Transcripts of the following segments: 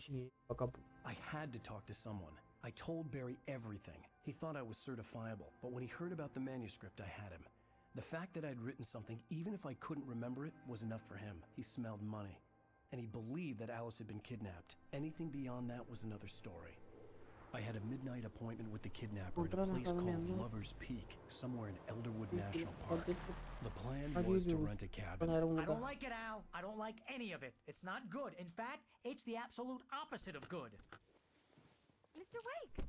dinheiro, vagabundo. I had to talk to someone. I told Barry everything. He thought I was certifiable, but when he heard about the manuscript, I had him. The fact that I'd written something, even if I couldn't remember it, was enough for him. He smelled money. And he believed that Alice had been kidnapped. Anything beyond that was another story. I had a midnight appointment with the kidnapper at a place called Lover's Peak, somewhere in Elderwood National Park. The plan was to rent a cabin. I don't like it, Al. I don't like any of it. It's not good. In fact, it's the absolute opposite of good. Mr. Wake!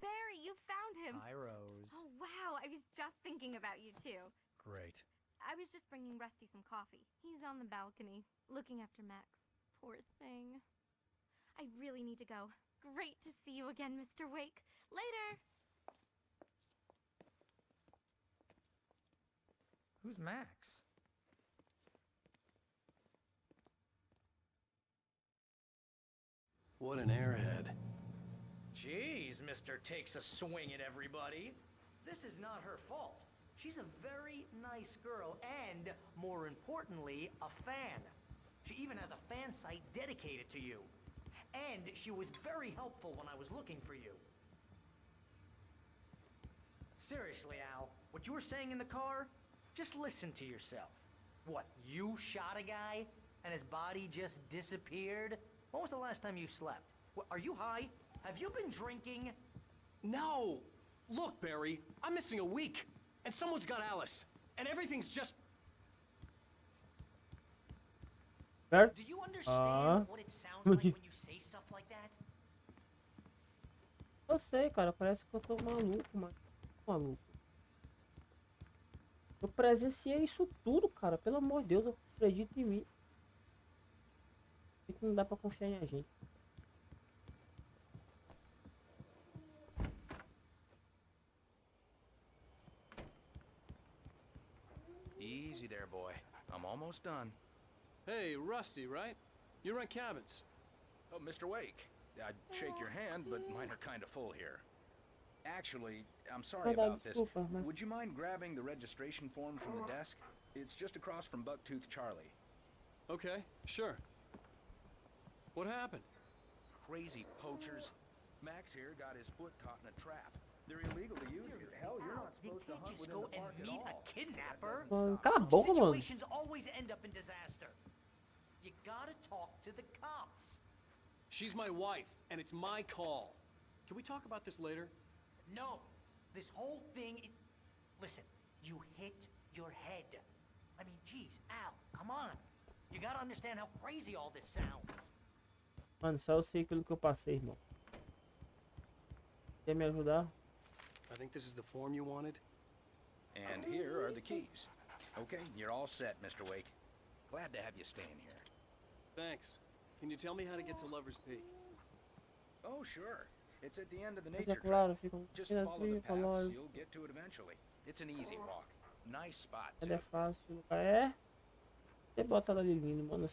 Barry, you found him! Hi, Rose. Oh, wow. I was just thinking about you, too. Great. I was just bringing Rusty some coffee. He's on the balcony, looking after Max. Poor thing. I really need to go. Great to see you again, Mr. Wake. Later! Who's Max? What an airhead. Jeez, Mr. Takes a swing at everybody. This is not her fault. She's a very nice girl and, more importantly, a fan. She even has a fan site dedicated to you. And she was very helpful when I was looking for you. Seriously, Al, what you were saying in the car? Just listen to yourself. What, you shot a guy and his body just disappeared? When was the last time you slept? What, are you high? Have you been drinking? No! Look, Barry, I'm missing a week, and someone's got Alice, and everything's just... Certo? Do you understand what it sounds like when you say stuff like that? Eu sei, cara. Parece que eu tô maluco, mano. Maluco. Eu presenciei isso tudo, cara. Pelo amor de Deus, acredita em mim. Por que não dá pra confiar em a gente? Easy there, boy. I'm almost done. Hey, Rusty, right? You rent cabins. Oh, Mr. Wake. I'd shake your hand, but mine are kind of full here. Actually, I'm sorry about this. Would you mind grabbing the registration form from the desk? It's just across from Bucktooth Charlie. Okay, sure. What happened? Crazy poachers. Max here got his foot caught in a trap. They're illegal to use here. Hell, you're not supposed to hunt Just within go the and park at meet all. a kidnapper. Cala a boca, mano. Situations always end up in disaster. You gotta talk to the cops. She's my wife, and it's my call. Can we talk about this later? No, this whole thing. Listen, you hit your head. I mean, geez, Al, come on. You gotta understand how crazy all this sounds. Mano, só eu sei aquilo que eu passei, irmão. Quer me ajudar? I think this is the form you wanted. And here are the keys. Okay, you're all set, Mr. Wake. Glad to have you staying here. Thanks. Can you tell me how to get to Lover's Peak? Oh, sure. It's at the end of the Mas nature é claro, trail. fica Just aqui na follow the trilha, paths, lógico. you'll get to it eventually. It's an easy walk. Nice spot, É too. fácil, o lugar é. Você bota ela ali lindo, mano.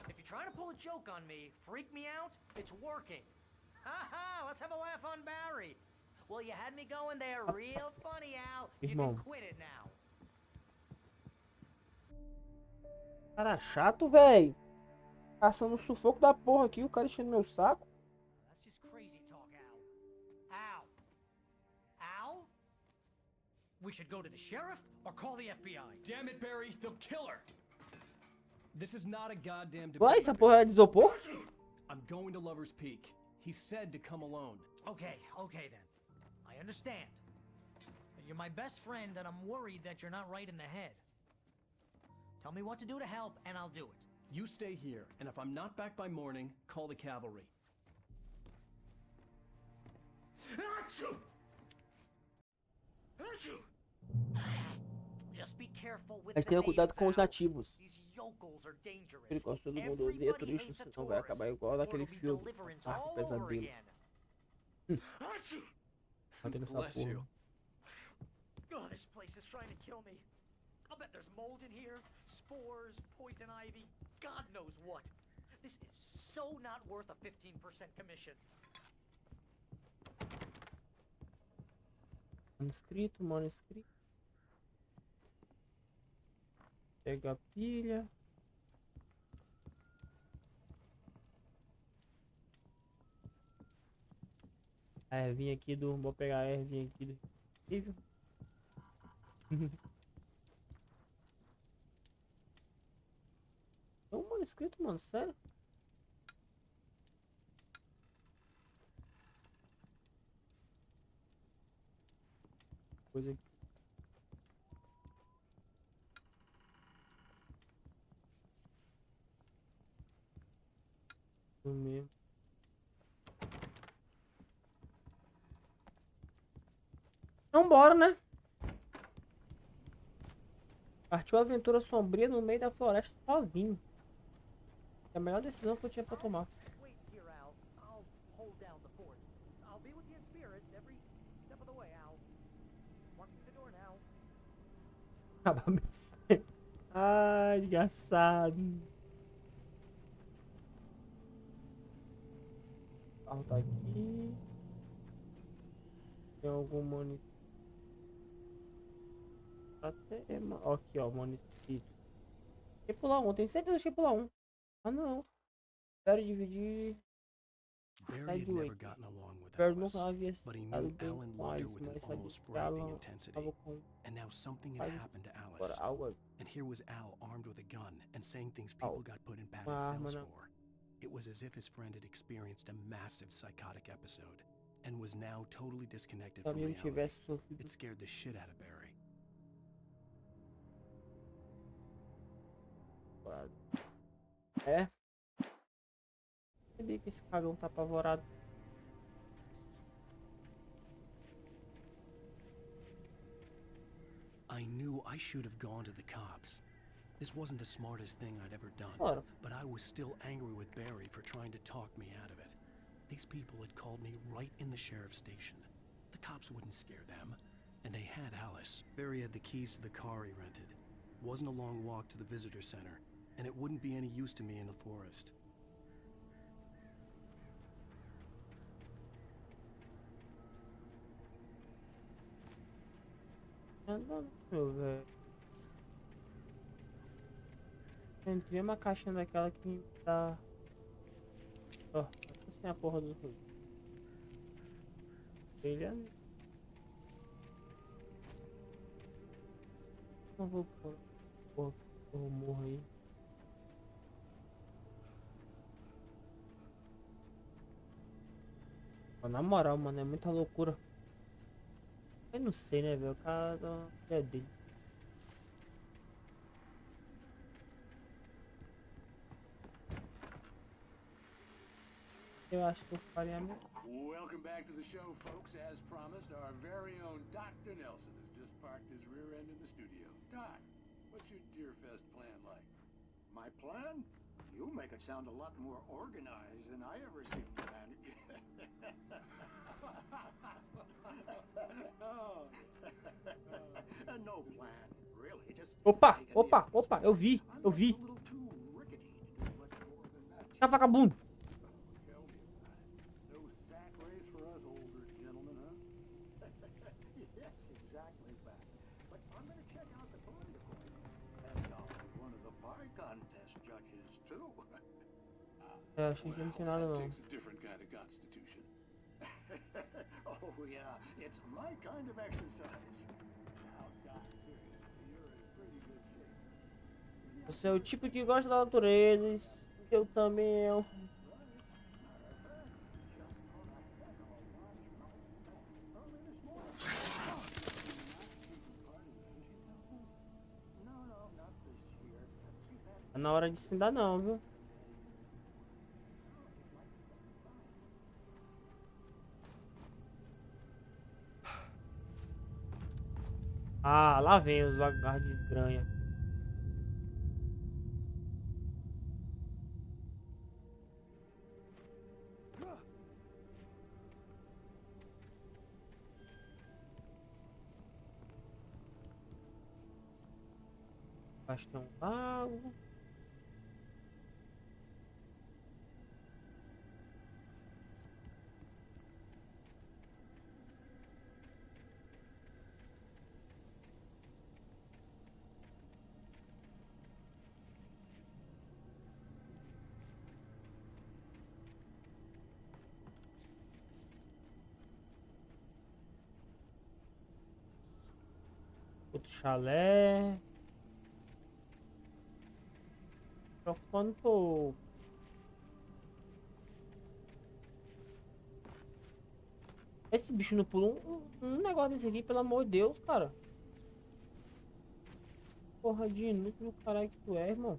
If you're trying to pull a joke on me, freak me out, it's working. Ha ha, let's have a laugh on Barry. Well, you had me going there real funny, Al. You can Irmão. quit it now. Cara chato, velho. Passando o sufoco da porra aqui, o cara enchendo meu saco. That's just crazy talk, Al. Al. Al? We should go to the sheriff or call the FBI. Damn it, Barry, they'll kill her. This is not a goddamn Uai, debate. essa porra era de isopor? I'm going to Lover's Peak. He said to come alone. Okay, okay then. I understand. You're my best friend and I'm worried that you're not right in the head. Tell me what to do to help and I'll do it. You stay here, and if I'm not back by morning, call the cavalry. Achoo! Achoo! Just be careful with Mas the tenha cuidado names, com os Al. nativos. These yokels are dangerous. Ele gosta, todo mundo odeia Everybody turistas, hates a senão vai tourist, acabar igual or daquele it'll be filme. deliverance Arco all over Pesadelo. again. Achoo! Batendo essa Bless porra. you. Oh, this place is trying to kill me. I'll bet there's mold in here, spores, poison ivy, God knows what. This is so not worth a 15% commission. Manuscrito, manuscrito. Pega a pilha. A ervinha aqui do... Vou pegar a ervinha aqui do... Nível. É um manuscrito, mano, sério? Coisa aqui. No mesmo. Então bora, né? Partiu a aventura sombria no meio da floresta sozinho. É a melhor decisão que eu tinha pra tomar. Wait here, Al. I'll hold down the fort. I'll be with you in spirit every step of the way, Al. Walking the door now. Ai, engraçado. O carro tá aqui. Tem algum município? Aqui, ó, município. Deixa eu pular um, tenho certeza que deixa eu pular um. Ah, não. Quero dividir. Barry had never gotten along with Barry Alice, nunca havia but he estado knew bem Alan com loved her Alice, with an mas sabia almost que frightening ela intensity. estava com And now something had happened to agora Alice. algo And here was Al armed with a gun and saying things Al, people got put in padded uma arma cells na for. It was as if his friend had experienced a massive psychotic episode and was now totally disconnected from amigo reality. tivesse sofrido. It scared the shit out of Barry. É. Sabia que esse cagão tá apavorado. I knew I should have gone to the cops. This wasn't the smartest thing I'd ever done, Claro. but I was still angry with Barry for trying to talk me out of it. These people had called me right in the sheriff's station. The cops wouldn't scare them, and they had Alice. Barry had the keys to the car he rented. It wasn't a long walk to the visitor center, and it wouldn't be any use to me in the forest. Não, velho. Entrei uma caixinha daquela que tá. Ó, tá sem a porra do rio. Ele não vou pôr. Porra, eu morro aí. Ó, na moral, mano, é muita loucura. Eu não sei, né, velho? O cara é dele. Eu acho que eu faria a minha. Welcome back to the show, folks. As promised, our very own Dr. Nelson has just parked his rear end in the studio. Doc, what's your Deerfest plan like? My plan? You make it sound a lot more organized than I ever seem to manage. No plan, really. Just Opa, taking the opa, evidence. opa, eu vi. I'm a little too rickety to do much more than that. Tá vagabundo. Tell me about it. No sack race for us older gentlemen, huh? Yes, exactly, Pat. But I'm going to check out the party equipment. And one of the pie contest judges, too. Eu achei que não tinha nada That não. takes a different kind of constitution. Oh, yeah, it's my kind of exercise. Now, Doc, seriously, you're in pretty good shape. Você é o tipo que gosta da natureza. Eu também. Tá na hora de se dar não, viu? Ah, lá vem os vagabundos de desgranha. Acho que tem um lago. Outro chalé. Preocupando um pouco. Esse bicho não pula um negócio desse aqui, pelo amor de Deus, cara. Porra de inútil do caralho que tu é, irmão.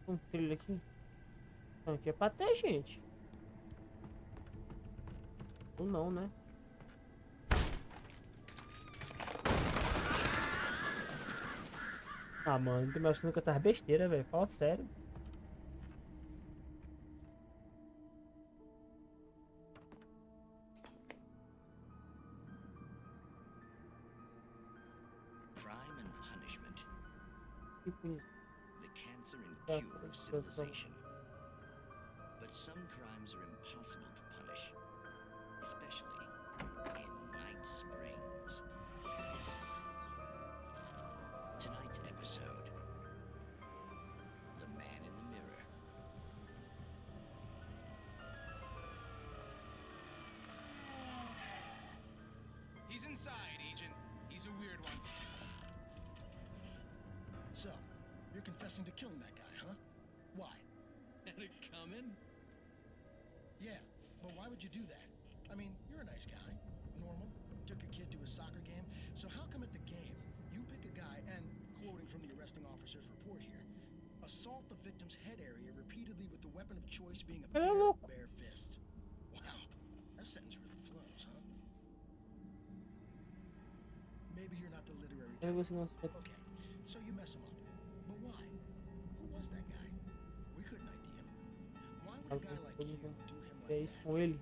Um trilho aqui. Não, aqui é pra ter gente. Ou não, né? Ah, mano, não tô me achando com essas besteiras, velho. Fala sério. Crime and punishment. Tipo isso. The cancer and Tá, cure of situação. civilization. But some crimes are impossible to punish, especially in Night Springs. Tonight's episode, The Man in the Mirror. He's inside, Agent. He's a weird one. So, you're confessing to killing that guy, huh? Why? Had it coming? Yeah, but why would you do that? I mean, you're a nice guy. Normal. Took a kid to a soccer game. So how come at the game, you pick a guy and, quoting from the arresting officer's report here, assault the victim's head area repeatedly with the weapon of choice being a pair of bare fists? Wow, that sentence really flows, huh? Maybe you're not the literary Aí type. você não se... Okay, so you mess him up. But why? Who was that guy? We couldn't ID him. Why would a guy like you do him É like isso that? com ele.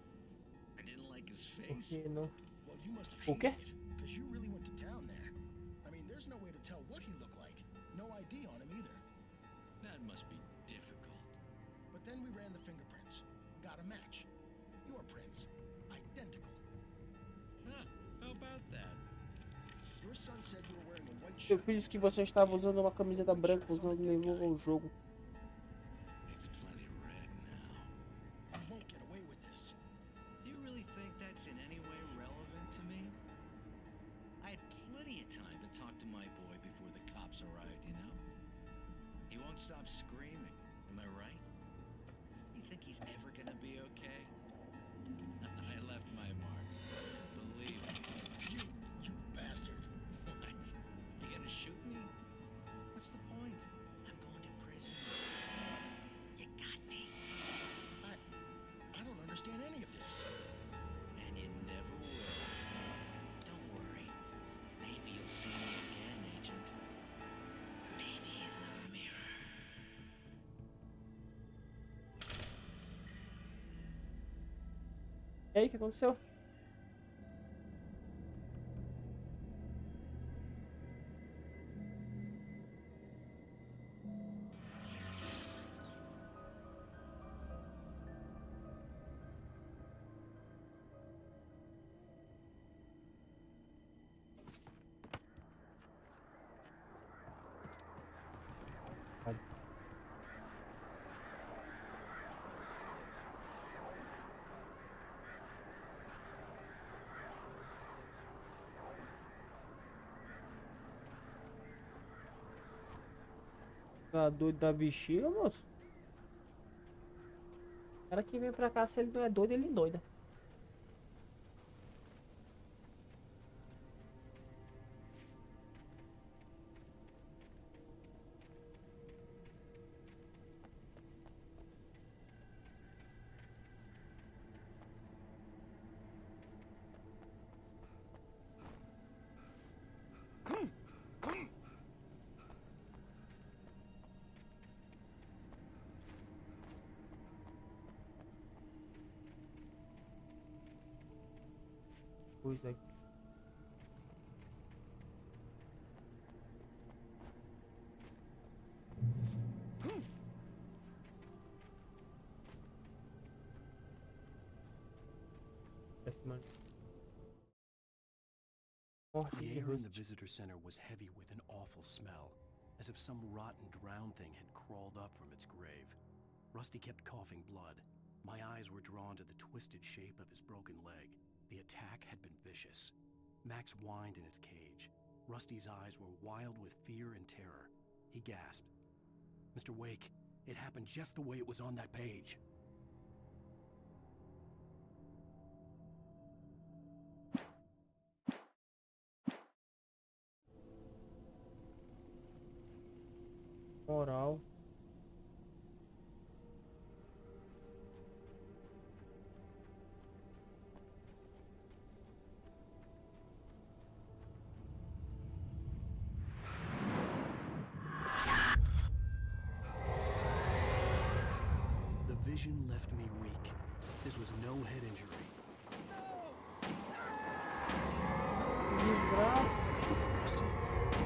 I didn't like his Por face. que não? Well, you must have O quê? hated it, because you really went to town there. I mean, there's no way to tell what he looked like. No ID on him either. That must be difficult. But then we ran the fingerprints. Got a match. Your prints. Identical. Huh, how about that? Your son said you were wearing a white Eu shirt. fiz que você estava usando uma camiseta branca, usando levou ao jogo. It's plenty red now. You won't get away with this. Do you really think that's in any way relevant to me? I had plenty of time to talk to my boy before the cops arrived, you know? He won't stop screaming, am I right? You think he's ever gonna be okay? I left my mark. Believe me. You bastard. What? You gonna shoot me? What's the point? I'm going to prison. You got me. I don't understand any of this. And you never will. Don't worry. Maybe you'll see me again, Agent. Maybe in the mirror. E aí, o que aconteceu? Tá doido da bexiga, moço? O cara que vem pra cá, se ele não é doido, ele doida. Coisa aqui. Esse mano. The air in the visitor center was heavy with an awful smell, as if some rotten drowned thing had crawled up from its grave. Rusty kept coughing blood. My eyes were drawn to the twisted shape of his broken leg. The attack had been vicious. Max whined in his cage. Rusty's eyes were wild with fear and terror. He gasped. "Mr. Wake, it happened just the way it was on that page." Moral. The vision left me weak. This was no head injury. Rusty,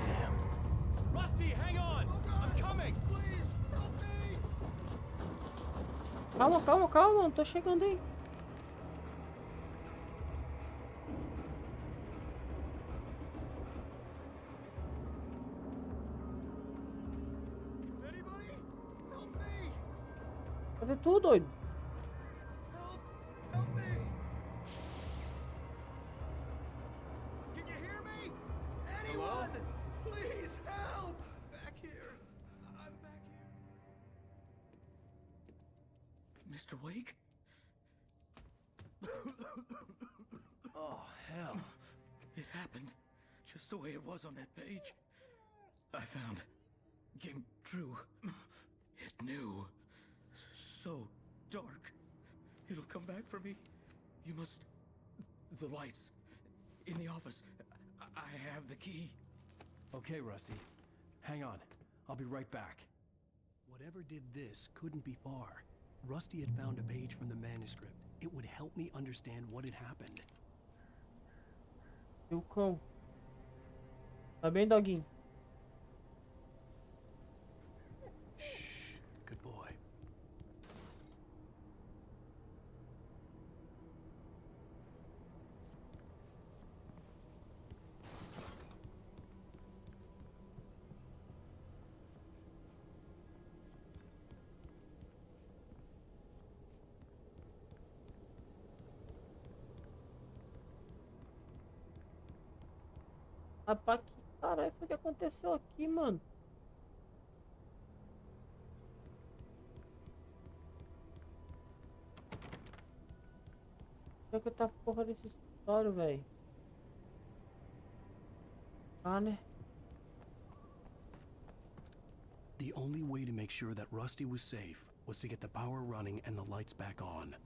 damn. Rusty, hang on! I'm coming! Please, help me! Calma, calma, calma, tô chegando aí. Anybody? Help me! Cadê tu, doido? Help me! Can you hear me? Anyone? Please help! Back here. I'm back here. Mr. Wake? Oh, hell. It happened just the way it was on that page. I found. Came true. It knew. So dark. It'll come back for me. You must... The lights. In the office. I have the key. Okay, Rusty. Hang on. I'll be right back. Whatever did this couldn't be far. Rusty had found a page from the manuscript. It would help me understand what had happened. E o cão? Tá bem, Doguinho? Shh. Good boy. Rapaz, que caralho foi que aconteceu aqui, mano? Será que tá porra desse escritório, velho? Ah, né? The only way to make sure that Rusty was safe was to get the power running and the lights back on.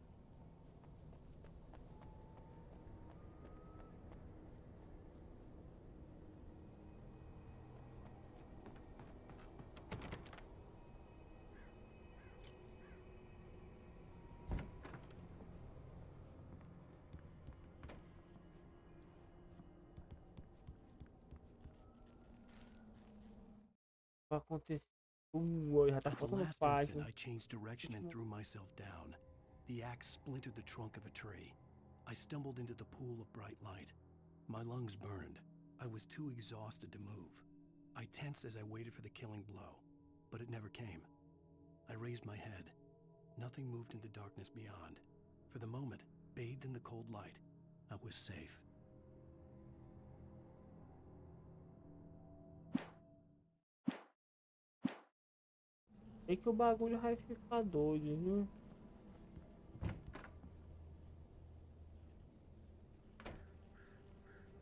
Vai acontecer. Já tá At the faltando last página. instant, I changed direction and threw myself down. The axe splintered the trunk of a tree. I stumbled into the pool of bright light. My lungs burned. I was too exhausted to move. I tensed as I waited for the killing blow, but it never came. I raised my head. Nothing moved in the darkness beyond. For the moment, bathed in the cold light, I was safe. Sei que o bagulho vai ficar doido, viu?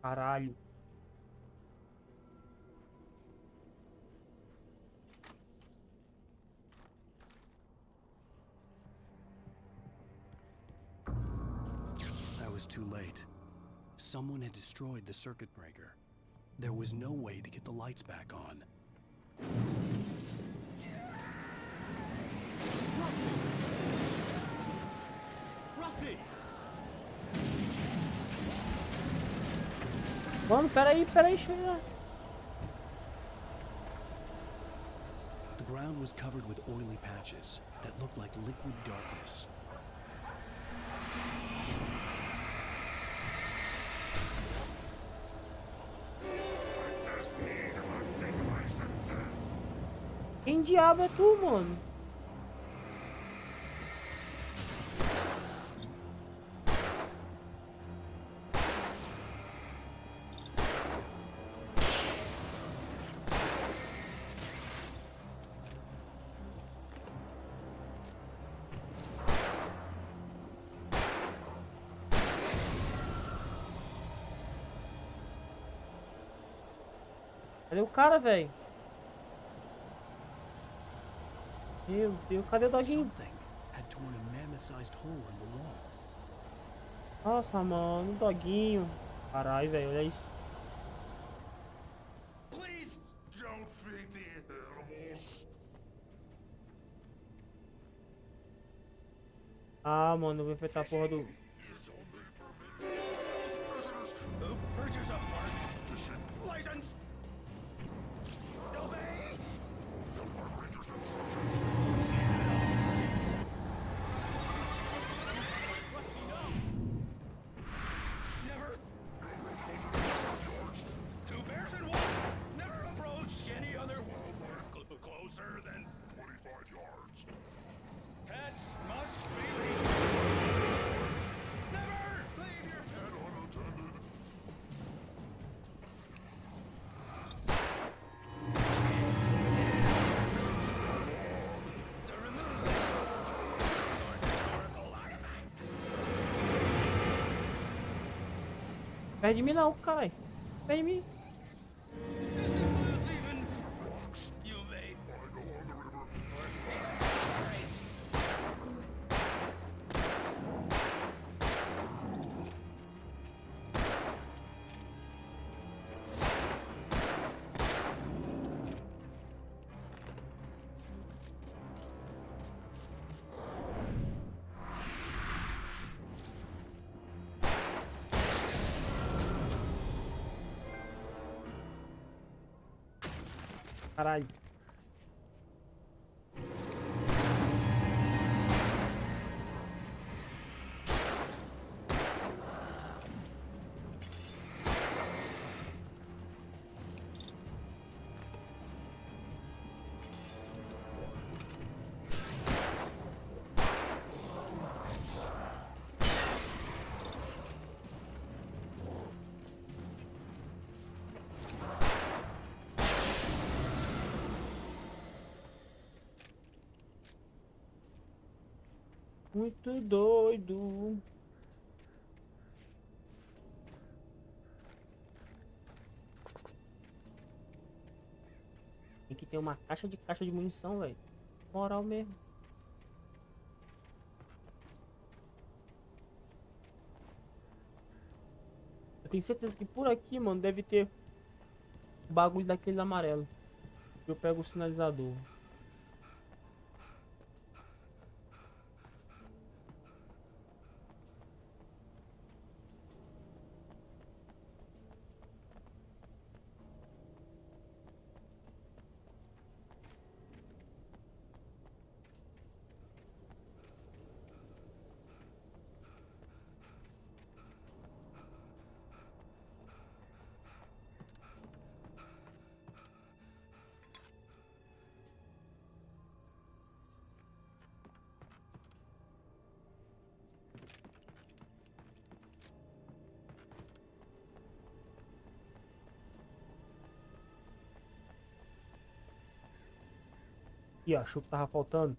Caralho. I was too late. Someone had destroyed the circuit breaker. There was no way to get the lights back on. Rusty! Mano, peraí, chega. The ground was covered with oily patches that looked like liquid darkness. Quem diabo é tu, mano? Cadê o cara, velho? Meu Deus, cadê o Doguinho? Something had torn a mammoth-sized hole in the wall. Nossa, mano, o Doguinho. Caralho, velho, olha isso. Please don't feed the animals. Ah, mano, eu vou enfrentar a porra do... Purchase a park license. Obey. Never. Two bears and wolves. Never approach any other wolf closer than 25 yards. Pets must be leashed. Never leave your pet unattended. To remove historical artifacts. Perde de mim não, caralho. Perde de mim. Even you may. Caralho. Muito doido. Tem que ter uma caixa de munição, velho. Moral mesmo. Eu tenho certeza que por aqui, mano, deve ter o bagulho daquele amarelo. Eu pego o sinalizador. Ih, ó, achou que tava faltando.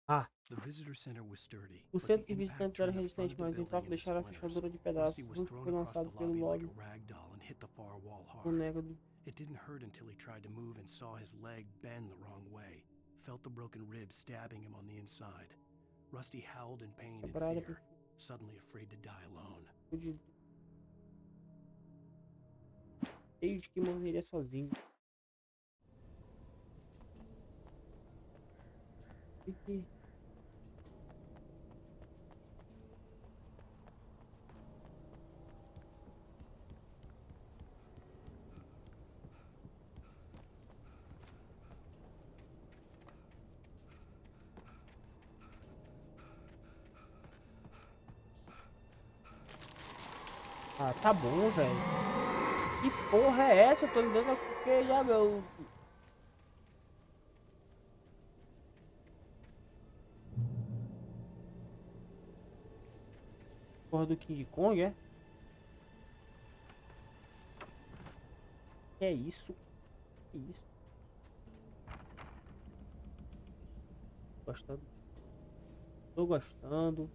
Ah, The visitor center was sturdy, o but centro the de impact visitantes era turned the front resistente, of the mas em building troca into deixaram a splinters. fechadura de pedaços. Rusty was Nunca thrown foi across the lançado pelo lobby like lobby a rag doll and hit the far wall hard. boneco. It didn't hurt until he tried to move and saw his leg bend the wrong way. Felt the broken ribs stabbing him on the inside. Rusty howled in pain and Quebrado. fear, suddenly afraid to die alone. Cheio de que morreria sozinho. Que... Ah, tá bom, velho. Que porra é essa? Eu tô lidando porque já, meu... Porra do King Kong, é? Que é isso? Que isso? Gostando. Tô gostando.